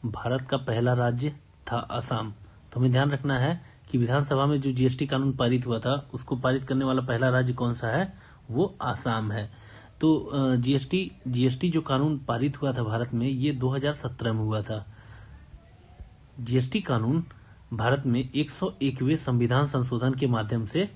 भारत का पहला राज्य था असम। तो हमें ध्यान रखना है कि विधानसभा में जो जीएसटी कानून पारित हुआ था उसको पारित करने वाला पहला राज्य कौन सा है, वो आसाम है। तो जीएसटी जो कानून पारित हुआ था भारत में, ये 2017 में हुआ था। जीएसटी कानून भारत में 101वें संविधान संशोधन के माध्यम से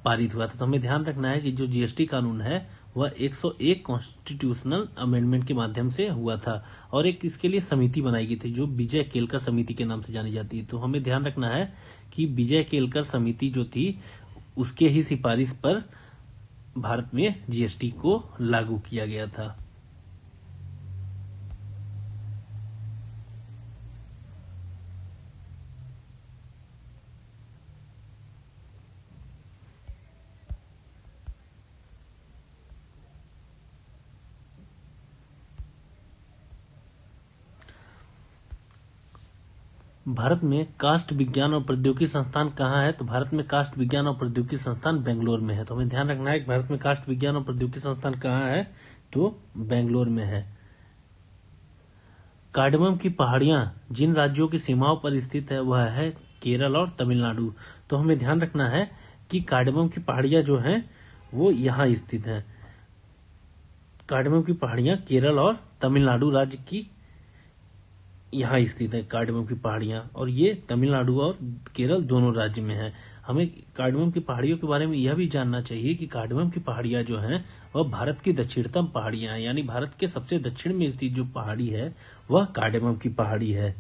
पारित हुआ था। तो हमें ध्यान रखना है कि जो जीएसटी कानून है वह 101 कॉन्स्टिट्यूशनल अमेंडमेंट के माध्यम से हुआ था और एक इसके लिए समिति बनाई गई थी जो विजय केलकर समिति के नाम से जानी जाती है। तो हमें ध्यान रखना है कि विजय केलकर समिति जो थी उसके ही सिफारिश पर भारत में जीएसटी को लागू किया गया था। भारत में काष्ठ विज्ञान और प्रौद्योगिकी संस्थान कहाँ है? तो भारत में काष्ठ विज्ञान और प्रौद्योगिकी संस्थान बेंगलोर में है। तो हमें ध्यान रखना है कि भारत में काष्ठ विज्ञान और प्रौद्योगिकी संस्थान कहाँ है, तो बेंगलोर में है। कार्डमम की पहाड़ियां जिन राज्यों की सीमाओं पर स्थित है वह है केरल और तमिलनाडु। तो हमें ध्यान रखना है कि कार्डमम की पहाड़ियां जो हैं वो यहाँ स्थित हैं। कार्डमम की पहाड़ियां केरल और तमिलनाडु राज्य की यहाँ स्थित है कार्डमम की पहाड़ियां, और ये तमिलनाडु और केरल दोनों राज्य में है। हमें कार्डमम की पहाड़ियों के बारे में यह भी जानना चाहिए कि कार्डमम की पहाड़ियां जो हैं वह भारत की दक्षिणतम पहाड़ियां हैं, यानी भारत के सबसे दक्षिण में स्थित जो पहाड़ी है वह कार्डमम की पहाड़ी है।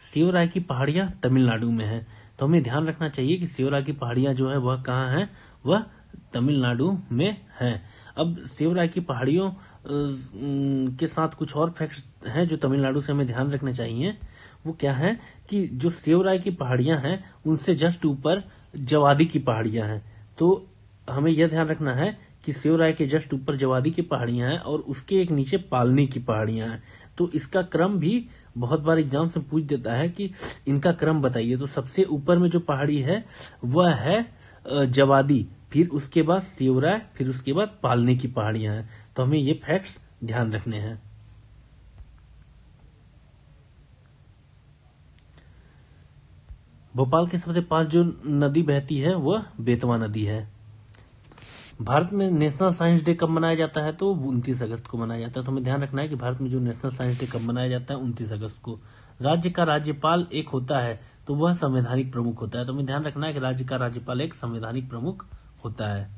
सेवराय की पहाड़ियां तमिलनाडु में है। तो हमें ध्यान रखना चाहिए कि सेवराय की पहाड़ियां जो है वह कहाँ है, वह तमिलनाडु में है। अब सेवराय की पहाड़ियों के साथ कुछ और फैक्ट्स हैं जो तमिलनाडु से हमें ध्यान रखने चाहिए। वो क्या है कि जो सेवराय की पहाड़ियां हैं उनसे जस्ट ऊपर जवादी की पहाड़ियां हैं। तो हमें यह ध्यान रखना है कि सेवराय के जस्ट ऊपर जवादी की पहाड़ियां हैं और उसके एक नीचे पालनी की पहाड़ियां हैं। तो इसका क्रम भी बहुत बार एग्जाम से पूछ देता है कि इनका क्रम बताइए। तो सबसे ऊपर में जो पहाड़ी है वह है जवादी, फिर उसके बाद सेवराय, फिर उसके बाद पालनी की पहाड़ियां हैं। तो हमें ये फैक्ट्स ध्यान रखने हैं। भोपाल के सबसे पास जो नदी बहती है वह बेतवा नदी है। भारत में नेशनल साइंस डे कब मनाया जाता है? तो 29 अगस्त को मनाया जाता है। तो हमें ध्यान रखना है कि भारत में जो नेशनल साइंस डे कब मनाया जाता है, 29 अगस्त को। राज्य का राज्यपाल एक होता है तो वह संवैधानिक प्रमुख होता है। तो हमें ध्यान रखना है कि राज्य का राज्यपाल एक संवैधानिक प्रमुख होता है।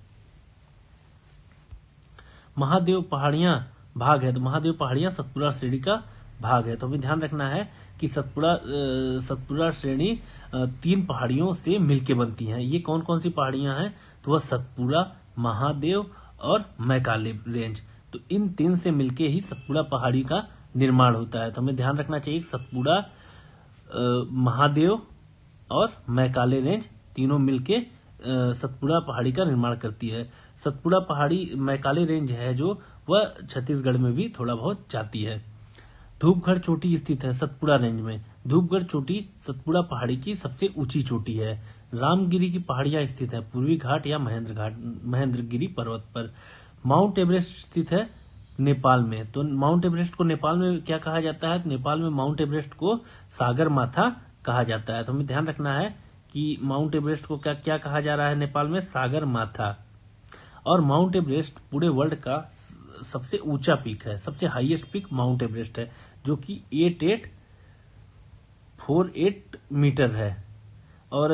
महादेव पहाड़ियां भाग है, तो महादेव पहाड़ियां सतपुड़ा श्रेणी का भाग है। तो हमें ध्यान रखना है कि सतपुड़ा श्रेणी 3 पहाड़ियों से मिलकर बनती हैं। ये कौन कौन सी पहाड़ियां हैं? तो वह सतपुड़ा, महादेव और मैकाले रेंज। तो इन 3 से मिलके ही सतपुड़ा पहाड़ी का निर्माण होता है। तो हमें ध्यान रखना चाहिए कि सतपुड़ा, महादेव और मैकाले रेंज तीनों मिलके सतपुड़ा पहाड़ी का निर्माण करती है। सतपुड़ा पहाड़ी, मैकाले रेंज है जो वह छत्तीसगढ़ में भी थोड़ा बहुत जाती है। धूपगढ़ चोटी स्थित है सतपुड़ा रेंज में। धूपगढ़ चोटी सतपुड़ा पहाड़ी की सबसे ऊंची चोटी है। रामगिरी की पहाड़ियां स्थित है पूर्वी घाट या महेंद्रगिरी पर्वत पर। माउंट एवरेस्ट स्थित है नेपाल में। तो माउंट एवरेस्ट को नेपाल में क्या कहा जाता है? नेपाल में माउंट एवरेस्ट को सागर माथा कहा जाता है। तो हमें ध्यान रखना है कि माउंट एवरेस्ट को क्या कहा जा रहा है नेपाल में? सागर माथा। और माउंट एवरेस्ट पूरे वर्ल्ड का सबसे ऊंचा पीक है, सबसे हाईएस्ट पीक माउंट एवरेस्ट है, जो कि 8848 मीटर है। और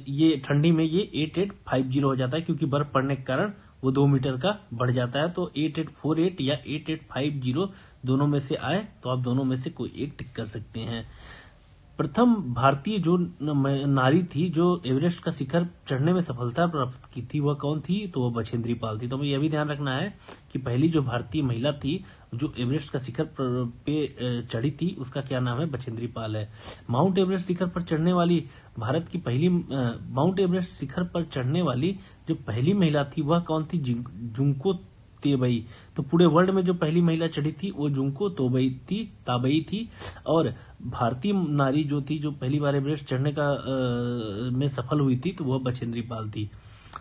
ये ठंडी में ये 8850 हो जाता है क्योंकि बर्फ पड़ने के कारण वो 2 मीटर का बढ़ जाता है। तो 8848 या 8850 दोनों में से आए तो आप दोनों में से कोई एक टिक कर सकते हैं। प्रथम भारतीय जो नारी थी जो एवरेस्ट का शिखर चढ़ने में सफलता प्राप्त की थी वह कौन थी? तो वह बछेंद्री पाल थी। तो हमें यह भी ध्यान रखना है कि पहली जो भारतीय महिला थी जो एवरेस्ट का शिखर पे चढ़ी थी उसका क्या नाम है? बछेंद्री पाल है। माउंट एवरेस्ट शिखर पर चढ़ने वाली भारत की पहली माउंट एवरेस्ट शिखर पर चढ़ने वाली जो पहली महिला थी वह कौन थी? Junko Tabei. तो पूरे वर्ल्ड में जो पहली महिला चढ़ी थी वो जुंको ताबई थी। और भारतीय नारी जो थी जो पहली बार एवरेस्ट चढ़ने का में सफल हुई थी तो वह बछेंद्री पाल थी।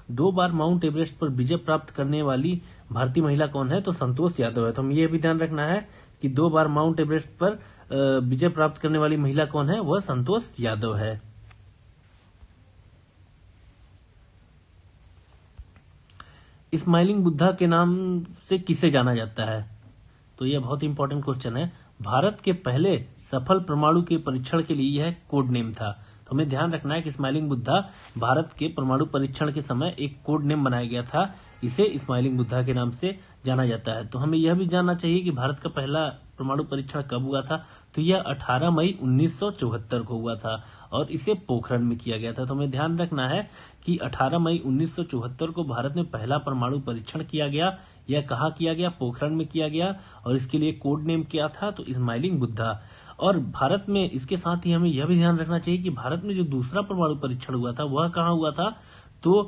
2 बार माउंट एवरेस्ट पर विजय प्राप्त करने वाली भारतीय महिला कौन है? तो संतोष यादव है। तो हमें यह भी ध्यान रखना है कि 2 बार माउंट एवरेस्ट पर विजय प्राप्त करने वाली महिला कौन है? वह संतोष यादव है। स्माइलिंग बुद्धा के नाम से किसे जाना जाता है? तो यह बहुत इंपॉर्टेंट क्वेश्चन है। भारत के पहले सफल परमाणु के परीक्षण के लिए यह कोड नेम था। तो हमें ध्यान रखना है कि स्माइलिंग बुद्धा भारत के परमाणु परीक्षण के समय एक कोड नेम बनाया गया था, इसे स्माइलिंग बुद्धा के नाम से जाना जाता है। तो हमें यह भी जानना चाहिए कि भारत का पहला परमाणु परीक्षण कब हुआ था? तो यह 18 मई 1974 को हुआ था और इसे पोखरण में किया गया था। तो हमें ध्यान रखना है कि 18 मई 1974 को भारत में पहला परमाणु परीक्षण किया गया। यह कहाँ किया गया? पोखरण में किया गया और इसके लिए कोड नेम क्या था? तो स्माइलिंग बुद्धा। और भारत में इसके साथ ही हमें यह भी ध्यान रखना चाहिए कि भारत में जो दूसरा परमाणु परीक्षण हुआ था वह कहाँ हुआ था? तो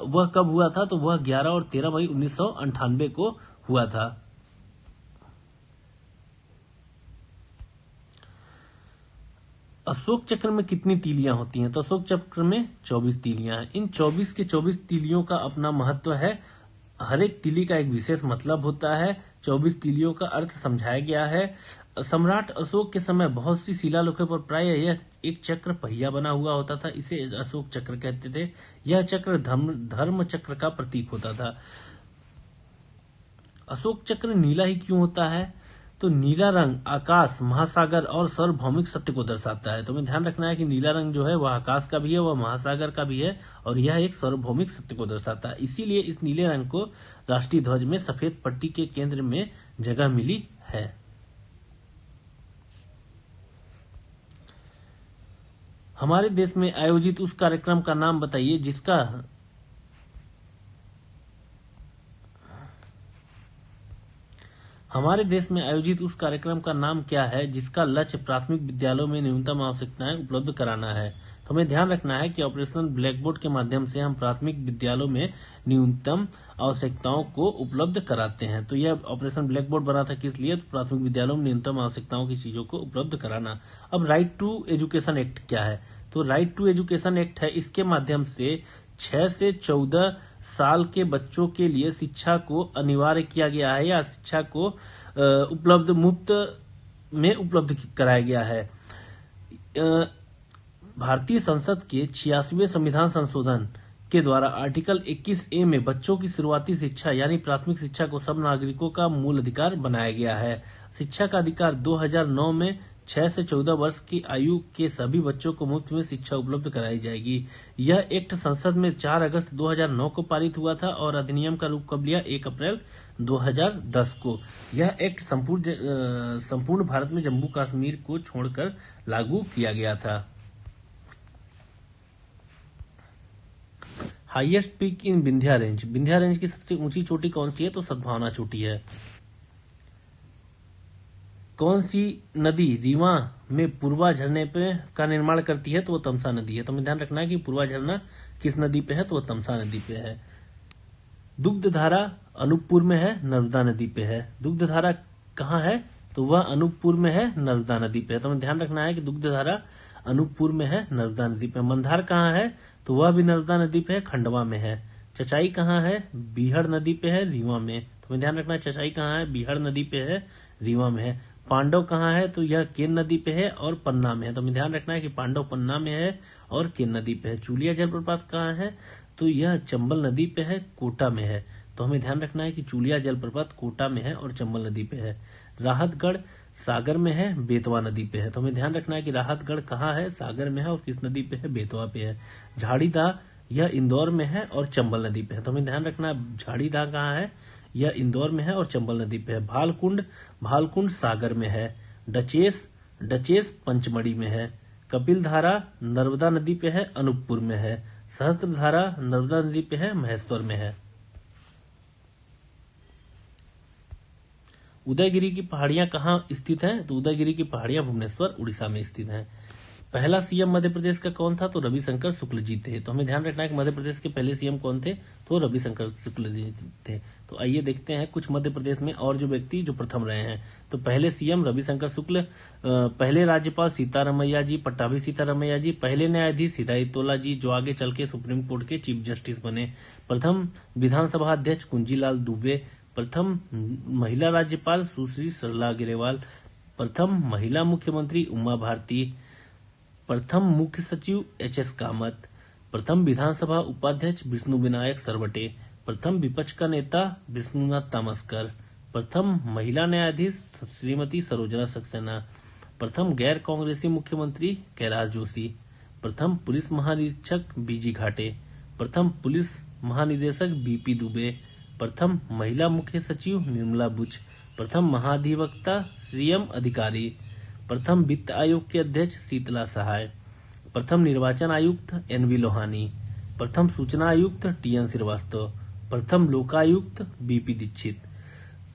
वह कब हुआ था? तो वह 11 और 13 मई 1998 को हुआ था। अशोक चक्र में कितनी तीलियां होती हैं? तो अशोक चक्र में 24 तीलियां हैं। इन 24 के 24 तीलियों का अपना महत्व है। हर एक तीली का एक विशेष मतलब होता है। 24 तीलियों का अर्थ समझाया गया है। सम्राट अशोक के समय बहुत सी शिलालेखों पर प्राय यह एक चक्र पहिया बना हुआ होता था, इसे अशोक चक्र कहते थे। यह चक्र धर्म चक्र का प्रतीक होता था। अशोक चक्र नीला ही क्यों होता है? तो नीला रंग आकाश, महासागर और सार्वभौमिक सत्य को दर्शाता है। तो हमें ध्यान रखना है कि नीला रंग जो है वह आकाश का भी है, वह महासागर का भी है और यह एक सार्वभौमिक सत्य को दर्शाता है। इसीलिए इस नीले रंग को राष्ट्रीय ध्वज में सफेद पट्टी के केंद्र में जगह मिली है। हमारे देश में आयोजित उस कार्यक्रम का नाम बताइए जिसका हमारे देश में आयोजित उस कार्यक्रम का नाम क्या है जिसका लक्ष्य प्राथमिक विद्यालयों में न्यूनतम आवश्यकताएं उपलब्ध कराना है? तो हमें ध्यान रखना है कि ऑपरेशन ब्लैक बोर्ड के माध्यम से हम प्राथमिक विद्यालयों में न्यूनतम आवश्यकताओं को उपलब्ध कराते हैं। तो यह ऑपरेशन ब्लैक बोर्ड बना था किस लिए? तो प्राथमिक विद्यालयों में न्यूनतम आवश्यकताओं की चीजों को उपलब्ध कराना। अब राइट टू एजुकेशन एक्ट क्या है? तो राइट टू एजुकेशन एक्ट है, इसके माध्यम से 6 से 14 साल के बच्चों के लिए शिक्षा को अनिवार्य किया गया है या शिक्षा को मुफ्त में उपलब्ध कराया गया है। भारतीय संसद के 86वें संविधान संशोधन के द्वारा आर्टिकल 21A में बच्चों की शुरुआती शिक्षा यानी प्राथमिक शिक्षा को सब नागरिकों का मूल अधिकार बनाया गया है। शिक्षा का अधिकार 2009 में 6 से 14 वर्ष की आयु के सभी बच्चों को मुफ्त में शिक्षा उपलब्ध कराई जाएगी। यह एक्ट संसद में 4 अगस्त 2009 को पारित हुआ था और अधिनियम का रूप कब लिया? 1 अप्रैल 2010 को। यह एक्ट संपूर्ण भारत में जम्मू कश्मीर को छोड़कर लागू किया गया था। Highest peak in Vindhya range. Vindhya range की सबसे ऊंची चोटी कौन सी है? तो सद्भावना चोटी है। कौन सी नदी रीवा में पूर्वा झरने पे का निर्माण करती है? तो वो तमसा नदी है। तो हमें ध्यान रखना है कि पूर्वा झरना किस नदी पे है? तो वो तमसा नदी पे है। दुग्धधारा अनूपपुर में है, नर्मदा नदी पे है। दुग्धधारा कहाँ है? तो वह अनूपपुर में है, नर्मदा नदी पे है। तो हमें ध्यान रखना है कि दुग्धधारा अनूपपुर में है, नर्मदा नदी पे। मंदार कहाँ है? तो वह भी नर्मदा नदी पे है, खंडवा में है। चचाई कहाँ है? बीहड़ नदी पे है, रीवा में। तो हमें ध्यान रखना है चचाई कहाँ है? बीहड़ नदी पे है, रीवा में है। पांडव कहाँ है? तो यह केन नदी पे है और पन्ना में है। तो हमें ध्यान रखना है कि पांडव पन्ना में है और केन नदी पे है। चूलिया जलप्रपात कहाँ है? तो यह चंबल नदी पे है, कोटा में है। तो हमें ध्यान रखना है कि चूलिया जलप्रपात कोटा में है और चंबल नदी पे है। राहतगढ़ सागर में है, बेतवा नदी पे है। तो हमें ध्यान रखना है कि राहतगढ़ कहाँ है? सागर में है और किस नदी पे है? बेतवा पे है। झाड़ीदा यह इंदौर में है और चंबल नदी पे है। तो हमें ध्यान रखना है झाड़ीदा कहाँ है? यह इंदौर में है और चंबल नदी पे है। भालकुंड सागर में है। डचेस पंचमढ़ी में है। कपिलधारा नर्मदा नदी पे है, अनूपपुर में है। सहस्त्रधारा नर्मदा नदी पे है, महेश्वर में है। उदयगिरी की पहाड़ियां कहाँ स्थित हैं? तो उदयगिरी की पहाड़ियां भुवनेश्वर, उड़ीसा में स्थित हैं। पहला सीएम मध्य प्रदेश का कौन था? तो रविशंकर शुक्ल जी थे। तो हमें ध्यान रखना है कि मध्य प्रदेश के पहले सीएम कौन थे? तो रविशंकर शुक्ल जी थे। तो आइए देखते हैं कुछ मध्य प्रदेश में और जो व्यक्ति जो प्रथम रहे हैं। तो पहले सीएम रविशंकर शुक्ल, पहले राज्यपाल सीतारमैया जी, पट्टाभी सीतारमैया जी, पहले न्यायाधीश हिदायतुल्ला जी जो आगे चल के सुप्रीम कोर्ट के चीफ जस्टिस बने, प्रथम विधानसभा अध्यक्ष कुंजीलाल दुबे, प्रथम महिला राज्यपाल सुश्री सरला अग्रवाल, प्रथम महिला मुख्यमंत्री उमा भारती, प्रथम मुख्य सचिव एच.एस. कामत, प्रथम विधानसभा उपाध्यक्ष विष्णु विनायक सरवटे, प्रथम विपक्ष का नेता विष्णुनाथ तामस्कर, प्रथम महिला न्यायाधीश श्रीमती सरोजना सक्सेना, प्रथम गैर कांग्रेसी मुख्यमंत्री कैलाश जोशी, प्रथम पुलिस महानिरीक्षक बीजी घाटे, प्रथम पुलिस महानिदेशक बीपी दुबे, प्रथम महिला मुख्य सचिव निर्मला बुच, प्रथम महाधिवक्ता श्रीएम अधिकारी, प्रथम वित्त आयोग के अध्यक्ष शीतला सहाय, प्रथम निर्वाचन आयुक्त एनवी लोहानी, प्रथम सूचना आयुक्त टीएन श्रीवास्तव, प्रथम लोकायुक्त बीपी दीक्षित,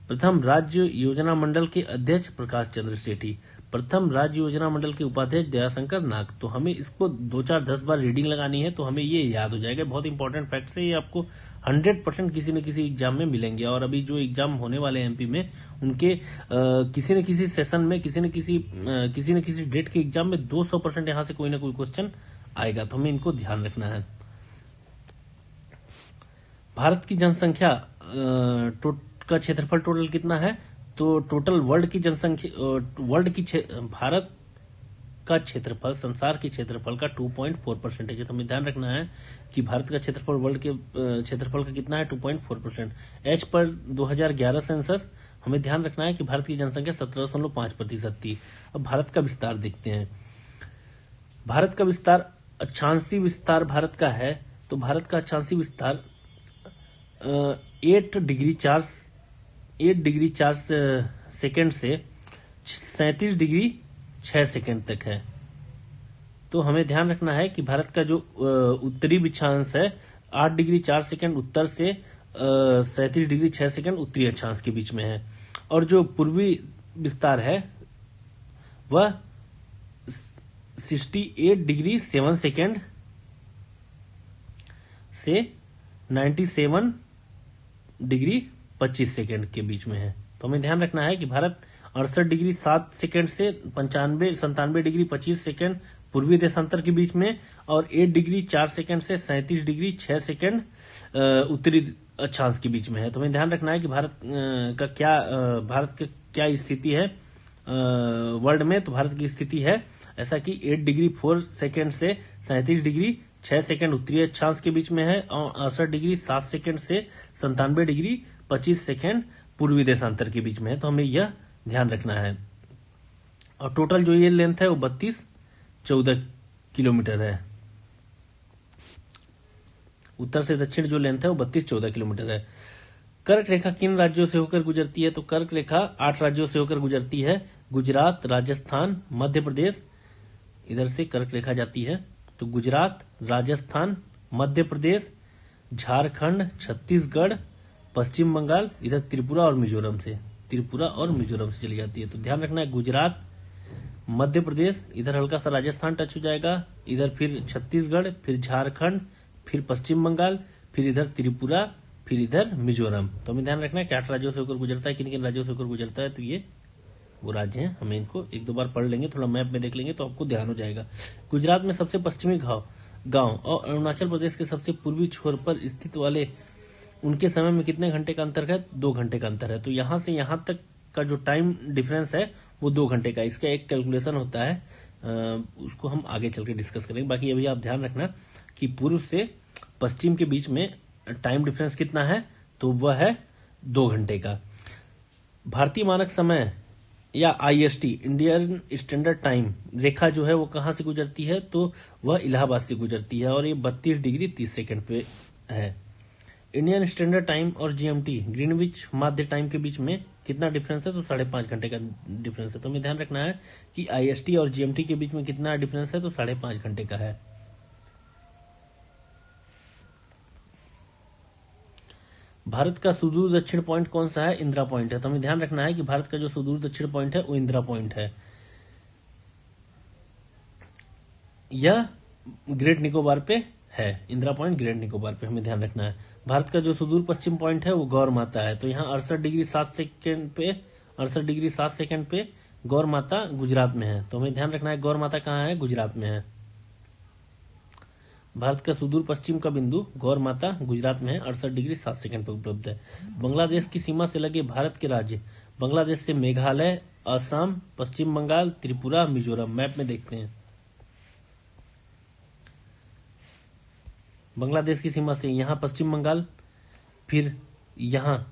प्रथम राज्य योजना मंडल के अध्यक्ष प्रकाश चंद्र सेठी, प्रथम राज्य योजना मंडल के उपाध्यक्ष दयाशंकर नाग। तो हमें इसको 2-4-10 बार रीडिंग लगानी है तो हमें ये याद हो जाएगा। बहुत इंपॉर्टेंट फैक्ट्स है ये, आपको 100% किसी न किसी एग्जाम में मिलेंगे। और अभी जो एग्जाम होने वाले हैं एमपी में, उनके किसी न किसी सेशन में किसी न किसी डेट के एग्जाम में 200% यहाँ से कोई ना कोई क्वेश्चन आएगा। तो हमें इनको ध्यान रखना है। भारत की जनसंख्या का क्षेत्रफल टोटल कितना है? तो टोटल वर्ल्ड की जनसंख्या भारत का क्षेत्रफल संसार के क्षेत्रफल का 2.4% है। तो हमें ध्यान रखना है कि भारत का क्षेत्रफल वर्ल्ड के क्षेत्रफल का कितना है? 2.4%। एच पर 2011 सेंसस हमें ध्यान रखना है कि भारत की जनसंख्या 17.5% थी। अब भारत का विस्तार देखते हैं। भारत का विस्तार, अक्षांशीय विस्तार भारत का है। तो भारत का अक्षांशीय विस्तार 8 डिग्री 4 सेकेंड से 37 डिग्री 6 सेकेंड तक है। तो हमें ध्यान रखना है कि भारत का जो उत्तरी विक्षांश है 8 डिग्री 4 सेकेंड उत्तर से 37 डिग्री 6 सेकेंड उत्तरी अक्षांश के बीच में है। और जो पूर्वी विस्तार है वह 68 डिग्री 7 सेकेंड से 97 डिग्री 25 सेकेंड के बीच में है। तो हमें ध्यान रखना है कि भारत 68 डिग्री 7 सेकेंड से 97 डिग्री 25 सेकेंड पूर्वी देशांतर के बीच में, और 8 डिग्री 4 सेकेंड से 37 डिग्री 6 सेकेंड उत्तरी अक्षांश के बीच में है। तो हमें ध्यान रखना है कि भारत का क्या स्थिति है वर्ल्ड में। तो भारत की स्थिति है ऐसा कि 8 डिग्री 4 सेकेंड से 37 डिग्री 6 सेकेंड उत्तरी अक्षांश के बीच में है, और 68 डिग्री 7 सेकेंड से 97 डिग्री 25 सेकेंड पूर्वी देशांतर के बीच में है। तो हमें यह ध्यान रखना है। और टोटल जो ये लेंथ है वो 32-14 किलोमीटर है। उत्तर से दक्षिण जो लेंथ है वो 32-14 किलोमीटर है। कर्क रेखा किन राज्यों से होकर गुजरती है? तो कर्क रेखा 8 राज्यों से होकर गुजरती है। गुजरात, राजस्थान, मध्य प्रदेश, इधर से कर्क रेखा जाती है। तो गुजरात, राजस्थान, मध्य प्रदेश, झारखंड, छत्तीसगढ़, पश्चिम बंगाल, इधर त्रिपुरा और मिजोरम से चली जाती है। तो ध्यान रखना है गुजरात, मध्य प्रदेश, इधर हल्का सा राजस्थान टच हो जाएगा, इधर फिर छत्तीसगढ़, फिर झारखंड, फिर पश्चिम बंगाल, फिर इधर त्रिपुरा, फिर इधर मिजोरम। तो हमें ध्यान रखना है कि 8 राज्यों से होकर गुजरता है। किन किन राज्यों से होकर गुजरता है? तो ये वो राज्य हैं। हमें इनको 1-2 बार पढ़ लेंगे, थोड़ा मैप में देख लेंगे तो आपको ध्यान हो जाएगा। गुजरात में सबसे पश्चिमी गांव और अरुणाचल प्रदेश के सबसे पूर्वी छोर पर स्थित वाले उनके समय में कितने घंटे का अंतर है? 2 घंटे का अंतर है। तो यहां से यहां तक का जो टाइम डिफरेंस है वो 2 घंटे का। इसका एक कैलकुलेशन होता है, उसको हम आगे चल के डिस्कस करेंगे। बाकी अभी आप ध्यान रखना कि पूर्व से पश्चिम के बीच में टाइम डिफरेंस कितना है? तो वह है 2 घंटे का। भारतीय मानक समय या आईएसटी, इंडियन स्टैंडर्ड टाइम रेखा जो है वो कहां से गुजरती है? तो वह इलाहाबाद से गुजरती है, और ये 32 डिग्री 30 सेकेंड पे है। इंडियन स्टैंडर्ड टाइम और जीएमटी, ग्रीनविच माध्य टाइम के बीच में कितना डिफरेंस है? तो 5.5 घंटे का डिफरेंस है। तो हमें ध्यान रखना है कि आईएसटी और जीएमटी के बीच में कितना डिफरेंस है? तो 5.5 घंटे का है। भारत का सुदूर दक्षिण पॉइंट कौन सा है? इंदिरा पॉइंट है। तो हमें ध्यान रखना है कि भारत का जो सुदूर दक्षिण पॉइंट है वो इंदिरा पॉइंट है। यह ग्रेट निकोबार पे है, इंदिरा पॉइंट ग्रेट निकोबार पे हमें ध्यान रखना है। भारत का जो सुदूर पश्चिम पॉइंट है वो गौर माता है, तो यहाँ 68 डिग्री 7 सेकंड पे गौर माता गुजरात में है, तो हमें ध्यान रखना है गौर माता कहाँ है, गुजरात में है। भारत का सुदूर पश्चिम का बिंदु गौर माता गुजरात में है, 68 डिग्री 7 सेकंड पर उपलब्ध है। बांग्लादेश की सीमा से लगे भारत के राज्य, बांग्लादेश से मेघालय, असम, पश्चिम बंगाल, त्रिपुरा, मिजोरम। मैप में देखते हैं, बांग्लादेश की सीमा से यहाँ पश्चिम बंगाल, फिर यहाँ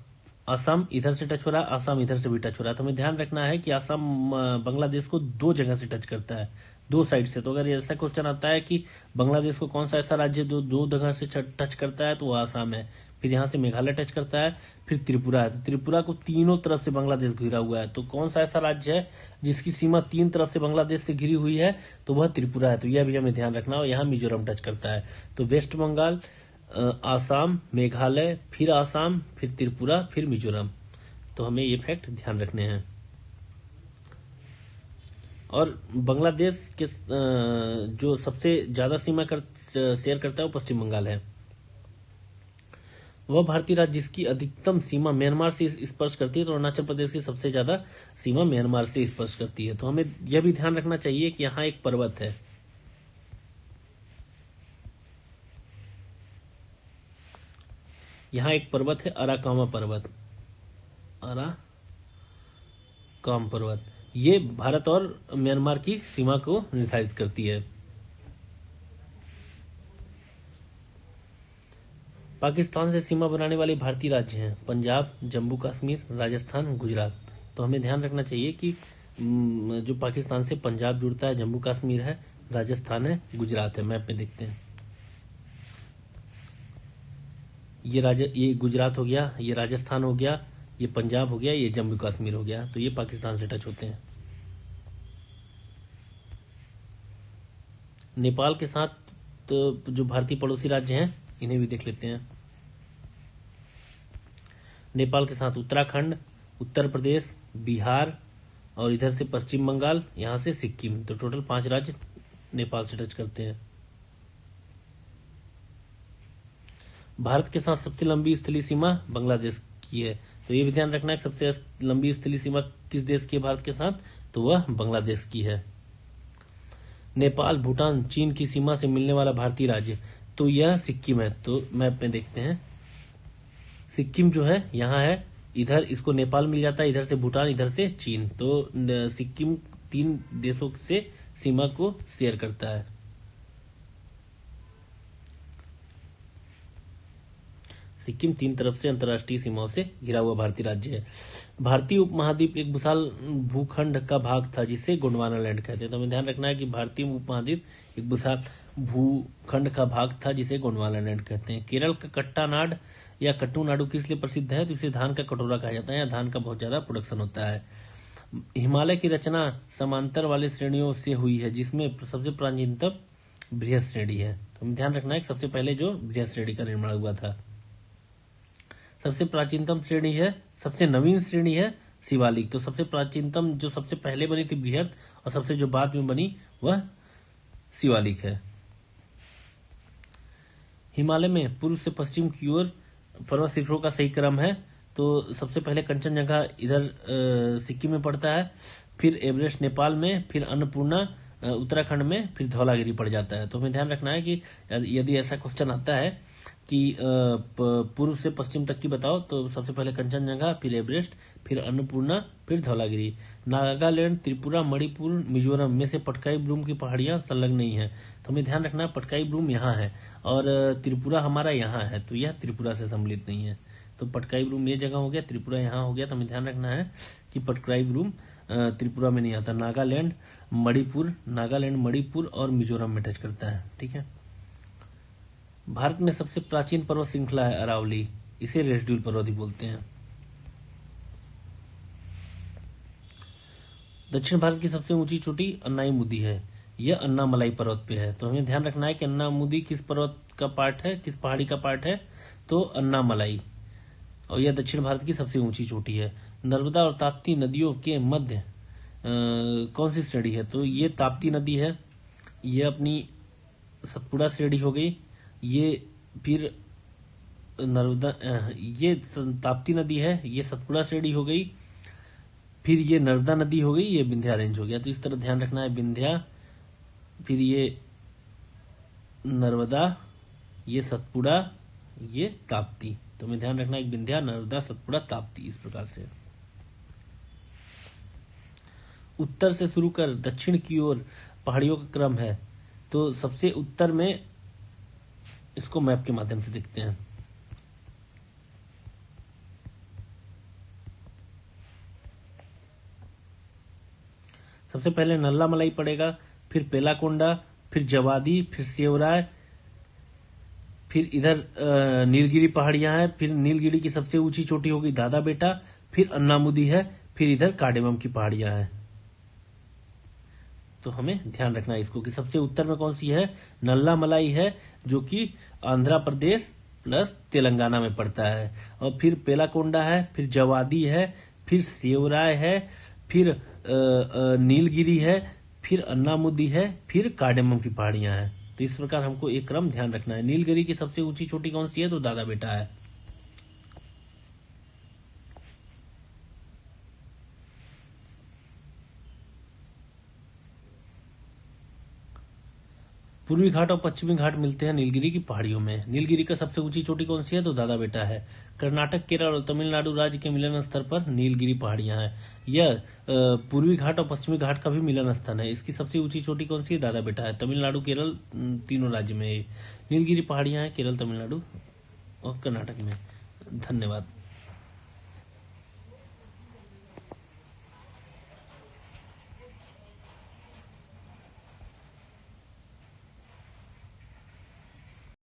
असम इधर से टच हो रहा है, असम इधर से भी टच हो रहा है। तो हमें ध्यान रखना है कि असम बांग्लादेश को दो जगह से टच करता है, दो साइड से। तो अगर ऐसा क्वेश्चन आता है कि बांग्लादेश को कौन सा ऐसा राज्य जो दो जगह से टच करता है, तो वो असम है। फिर यहाँ से मेघालय टच करता है, फिर त्रिपुरा है, तो त्रिपुरा को तीनों तरफ से बांग्लादेश घिरा हुआ है। तो कौन सा ऐसा राज्य है जिसकी सीमा तीन तरफ से बांग्लादेश से घिरी हुई है, तो वह त्रिपुरा है। तो यह भी हमें ध्यान रखना, और यहाँ मिजोरम टच करता है। तो वेस्ट बंगाल, आसाम, मेघालय, फिर आसाम, फिर त्रिपुरा, फिर मिजोरम। तो हमें ये फैक्ट ध्यान रखने हैं। और बांग्लादेश के जो सबसे ज्यादा सीमा शेयर करता है वो पश्चिम बंगाल है। वह भारतीय राज्य जिसकी अधिकतम सीमा म्यांमार से स्पर्श करती है, तो अरुणाचल प्रदेश की सबसे ज्यादा सीमा म्यांमार से स्पर्श करती है। तो हमें यह भी ध्यान रखना चाहिए कि यहाँ एक पर्वत है, यहाँ एक पर्वत है अराकामा पर्वत, अराकाम पर्वत। ये भारत और म्यांमार की सीमा को निर्धारित करती है। पाकिस्तान से सीमा बनाने वाले भारतीय राज्य हैं पंजाब, जम्मू कश्मीर, राजस्थान, गुजरात। तो हमें ध्यान रखना चाहिए कि जो पाकिस्तान से पंजाब जुड़ता है, जम्मू कश्मीर है, राजस्थान है, गुजरात है। मैप में देखते हैं, ये गुजरात हो गया, ये राजस्थान हो गया, ये पंजाब हो गया, ये जम्मू कश्मीर हो गया। तो ये पाकिस्तान से टच होते हैं। नेपाल के साथ तो जो भारतीय पड़ोसी राज्य हैं इन्हें भी देख लेते हैं। नेपाल के साथ उत्तराखंड, उत्तर प्रदेश, बिहार और इधर से पश्चिम बंगाल, यहां से सिक्किम। तो टोटल 5 राज्य नेपाल से टच करते हैं। भारत के साथ सबसे लंबी स्थलीय सीमा बांग्लादेश की है, तो ये भी ध्यान रखना है कि सबसे लंबी स्थलीय सीमा किस देश की है भारत के साथ, तो वह बांग्लादेश की है। नेपाल, भूटान, चीन की सीमा से मिलने वाला भारतीय राज्य, तो यह सिक्किम है। तो मैप में देखते हैं, सिक्किम जो है यहाँ है, इधर इसको नेपाल मिल जाता है, इधर से भूटान, इधर से चीन। तो सिक्किम 3 देशों से सीमा को शेयर करता है। सिक्किम 3 तरफ से अंतर्राष्ट्रीय सीमाओं से घिरा हुआ भारतीय राज्य है। भारतीय उपमहाद्वीप एक विशाल भूखंड का भाग था जिसे गोंडवाना लैंड कहते हैं। तो हमें ध्यान रखना है कि भारतीय उपमहाद्वीप एक विशाल भूखंड का भाग था जिसे गोंडवाना लैंड कहते हैं। केरल का कट्टानाड या कट्टूनाडु किस लिए प्रसिद्ध है, तो इसे धान का कटोरा कहा जाता है। यहाँ धान का बहुत ज्यादा प्रोडक्शन होता है। हिमालय की रचना समांतर वाले श्रेणियों से हुई है, जिसमें सबसे प्राचीनतम बृहद श्रेणी है। तो हमें ध्यान रखना है कि सबसे पहले जो बृहद श्रेणी का निर्माण हुआ था, सबसे प्राचीनतम श्रेणी है, सबसे नवीन श्रेणी है शिवालिक। तो सबसे प्राचीनतम जो सबसे पहले बनी थी बृहद, और सबसे जो बाद में बनी वह शिवालिक है। हिमालय में पूर्व से पश्चिम की ओर पर्वत शिखरों का सही क्रम है। तो सबसे पहले कंचनजंगा इधर सिक्किम में पड़ता है, फिर एवरेस्ट नेपाल में, फिर अन्नपूर्णा उत्तराखंड में, फिर धौलागिरी पड़ जाता है। तो हमें ध्यान रखना है कि यदि ऐसा क्वेश्चन आता है कि पूर्व से पश्चिम तक की बताओ, तो सबसे पहले कंचनजंगा, फिर एवरेस्ट, फिर अन्नपूर्णा, फिर धौलागिरी। नागालैंड, त्रिपुरा, मणिपुर, मिजोरम में से पटकाई ब्रूम की पहाड़ियां संलग्न नहीं है। तो हमें ध्यान रखना पटकाई ब्रूम यहाँ है और त्रिपुरा हमारा यहाँ है, तो यह त्रिपुरा से सम्मिलित नहीं है। तो पटकाई ब्रूम ये जगह हो गया, त्रिपुरा यहाँ हो गया। तो हमें ध्यान रखना है कि पटकाई ब्रूम त्रिपुरा में नहीं आता। नागालैंड, मणिपुर और मिजोरम में टच करता है। ठीक है। भारत में सबसे प्राचीन पर्वत श्रृंखला है अरावली, इसे रेसिडुअल पर्वत ही बोलते हैं। दक्षिण भारत की सबसे ऊंची चोटी अन्नाईमुदी है, यह अन्नामलाई पर्वत पे है। तो हमें ध्यान रखना है कि अन्नामुदी किस पर्वत का पार्ट है, किस पहाड़ी का पार्ट है, तो अन्नामलाई, और यह दक्षिण भारत की सबसे ऊंची चोटी है। नर्मदा और ताप्ती नदियों के मध्य कौन सी श्रेणी है, तो ये ताप्ती नदी है, ये अपनी सतपुड़ा श्रेणी हो गई, ये फिर नर्मदा, ये ताप्ती नदी है, ये सतपुड़ा श्रेणी हो गई, फिर ये नर्मदा नदी हो गई, ये विंध्या रेंज हो गया। तो इस तरह ध्यान रखना है, विंध्या, फिर ये नर्मदा, ये सतपुड़ा, ये ताप्ती। तो हमें ध्यान रखना है विंध्या, नर्मदा, सतपुड़ा, ताप्ती, इस प्रकार से। उत्तर से शुरू कर दक्षिण की ओर पहाड़ियों का क्रम है। तो सबसे उत्तर में, इसको मैप के माध्यम से देखते हैं। सबसे पहले नल्ला मलाई पड़ेगा, फिर पेलाकोंडा, फिर जवादी, फिर सेवराय, फिर इधर नीलगिरी पहाड़ियां हैं, फिर नीलगिरी की सबसे ऊंची चोटी होगी दादा बेटा, फिर अन्नामुदी है, फिर इधर कार्डेमम की पहाड़ियां हैं। तो हमें ध्यान रखना है इसको कि सबसे उत्तर में कौन सी है, नल्ला मलाई है, जो कि आंध्र प्रदेश प्लस तेलंगाना में पड़ता है, और फिर पेलाकोंडा है, फिर जवादी है, फिर सेवराय है, फिर नीलगिरी है, फिर अन्नामुदी है, फिर कार्डेमम की पहाड़ियां हैं। तो इस प्रकार हमको एक क्रम ध्यान रखना है। नीलगिरी की सबसे ऊंची चोटी कौन सी है, तो दादा बेटा है। पूर्वी घाट और पश्चिमी घाट मिलते हैं नीलगिरी की पहाड़ियों में। नीलगिरी का सबसे ऊंची चोटी कौन सी है, तो दादा बेटा है। कर्नाटक, केरल और तमिलनाडु राज्य के मिलन स्थल पर नीलगिरी पहाड़ियां हैं। यह पूर्वी घाट और पश्चिमी घाट का भी मिलन स्थान है। इसकी सबसे ऊंची चोटी कौन सी है, दादा बेटा है। तमिलनाडु, केरल, तीनों राज्य में नीलगिरी पहाड़ियां हैं, केरल, तमिलनाडु और कर्नाटक में। धन्यवाद।